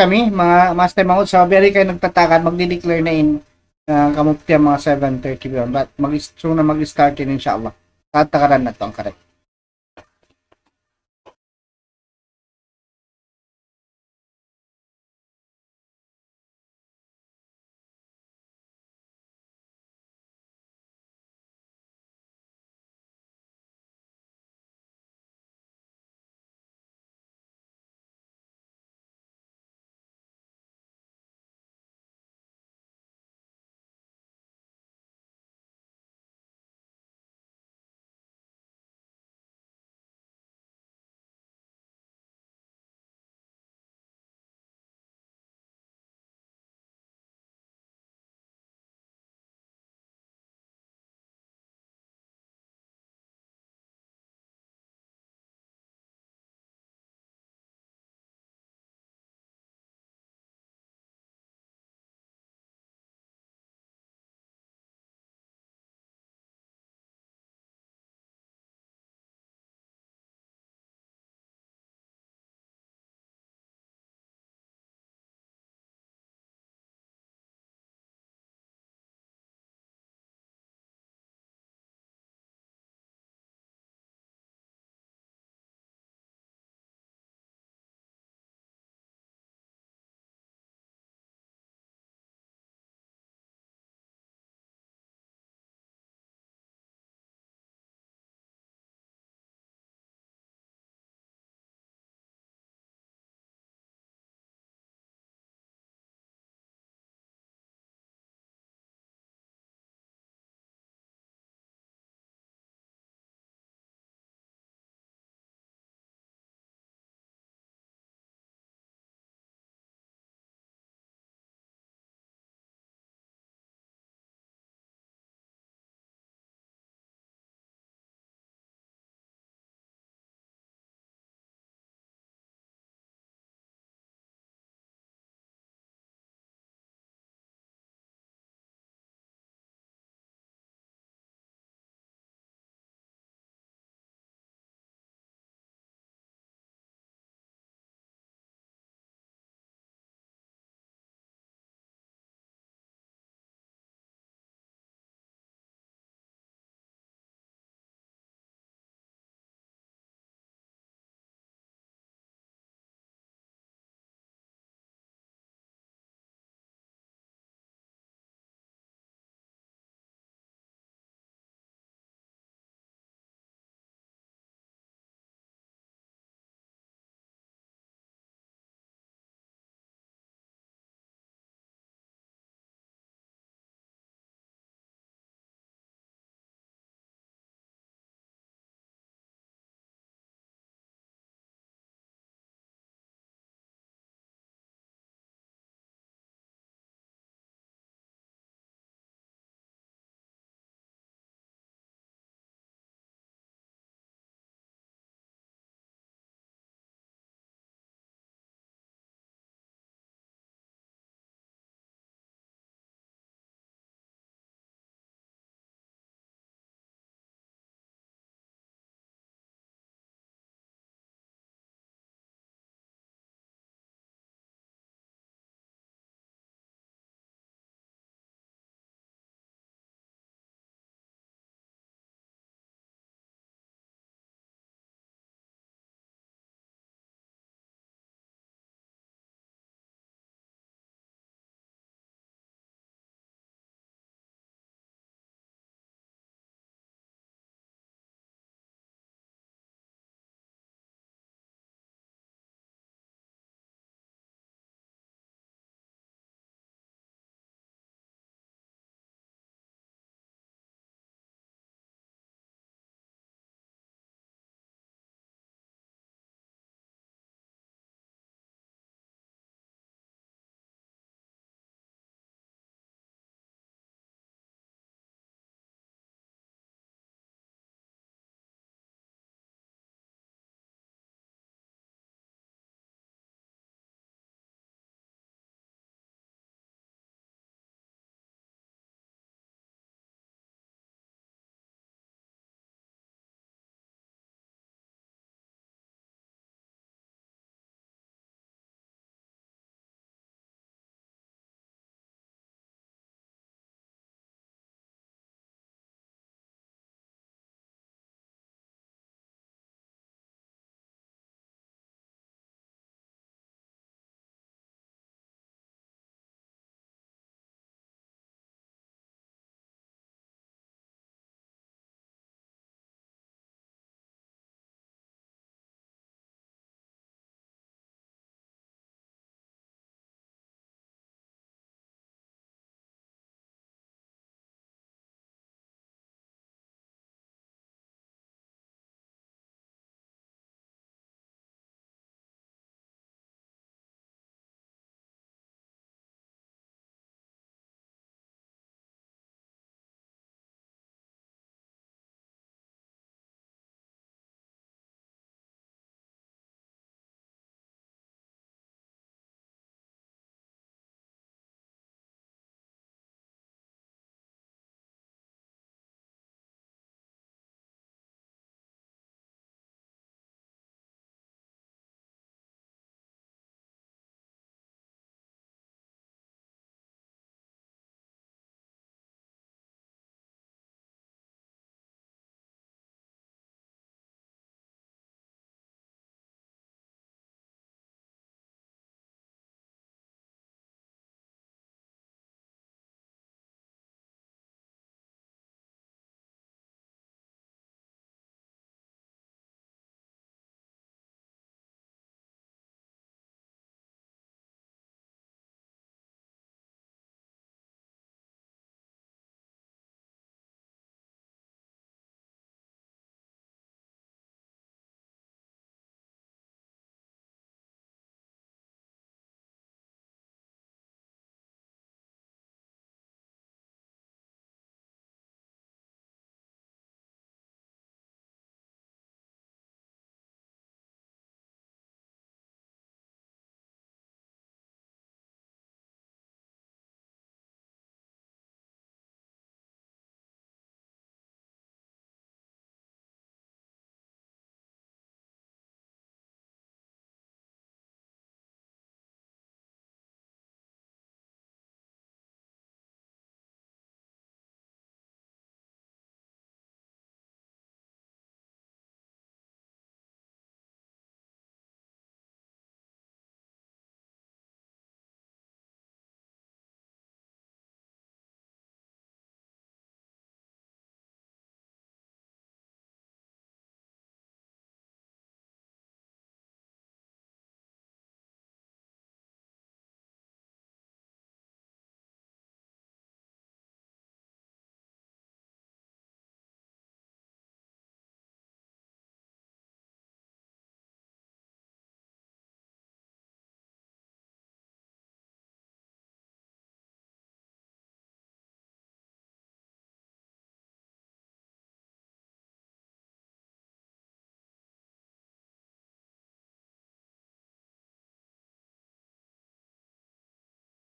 kami, mga master mangot. So, very kayo nagtatakan, magdi-declare na in kamuptiya mga 7:30 p.m. But soon na mag-start din inshallah. Tatakaran na to ang correct.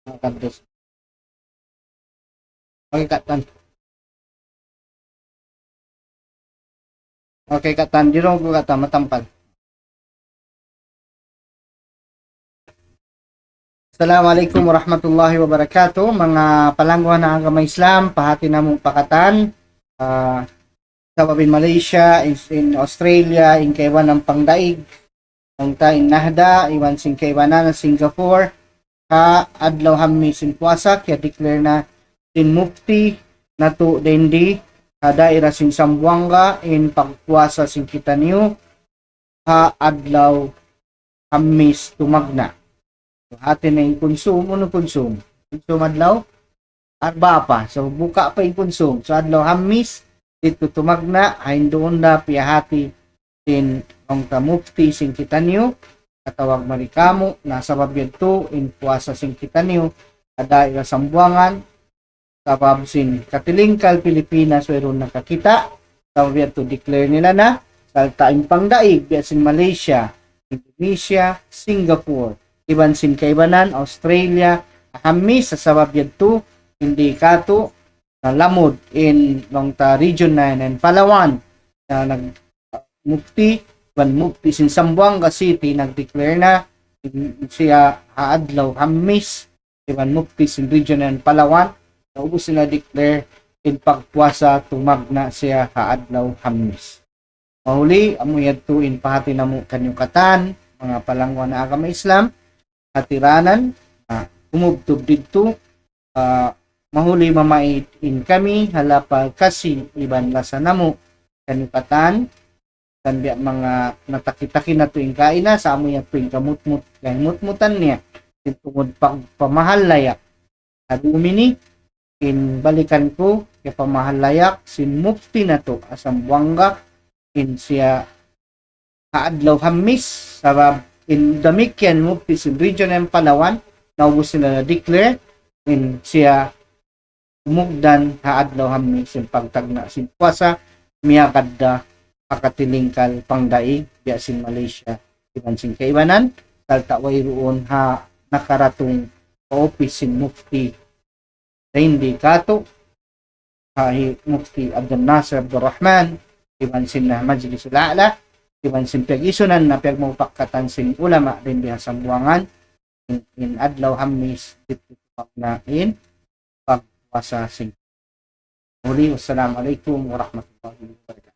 Kadtos. Okay, Katan. Okay, Katan. Di rin ko kata, matampal. Assalamualaikum warahmatullahi wabarakatuh. Mga palangwa na agama Islam, pahati na mong pakatan. Sa Babin Malaysia, in Australia, in Kaiwan ng Pangdaig, ang in Nahda, iwan sing Kaiwanan ng Singapore, adlaw hammi sin puasa, kaya declare na sin mufti na to dendi, daira sin Sambuanga, in pagpuasa sin kita niyo, adlaw hammis tumagna. So, atin na yung consume, ano consume? Consume adlaw? Arba pa. So, buka pa yung consume. So, adlaw hammis, dito tumagna, hain doon na piyahati sin ang mufti sin kita niyo, katawag marikamo, nasa babyad to, in puasa sin kita niyo, daira Sambuangan, sabab sin Katilingkal, Pilipinas, mayroon nakakita, sa babyad to, declare nila na, saltain Pangdaig, biya sin Malaysia, Indonesia, Singapore, iban sin Kaibanan, Australia, hamis sa sababyad to, hindi kato, na lamod in region 9 and Palawan, na mufti sin Zamboanga City nag-declare na siya haadlaw hamis iban mufti sin region ng Palawan naubos sila declare in pagpuasa tumagna siya haadlaw hamis. Mahuli amo yadto in pahati na mo kanyukatan mga palangwa na agama Islam hatiranan umubtob didto mahuli mamait in kami halapa kasi iban lasa namo kanyukatan tanbiya mga natakitaki na tuwing kaina sa amo yung tuwing kamutmut kaya mutmutan niya tungod pamahal layak at umini in balikan ko kaya pamahal layak sin mufti na to asang buwangga in siya haadlaw hamis sabab in damikyan mufti sin region ng Palawan naubos sila na declare in siya umugdan haadlaw hamis sin pagtagna sin puasa miyakadda Katilingkal, Pangdaig, biya sin Malaysia, iban sin Kaibanan, taltaway roon nakaratong office sin mufti hindi kato, mufti Abdul Nasir Abdul Rahman, iban sin Majlisul A'la, iban sin pag-isunan na pagmupakatan sin ulama rin biya Sambuangan, in adlaw hamis, na in pagpuasa sin. Muli, wassalamualaikum warahmatullahi wabarakatuh.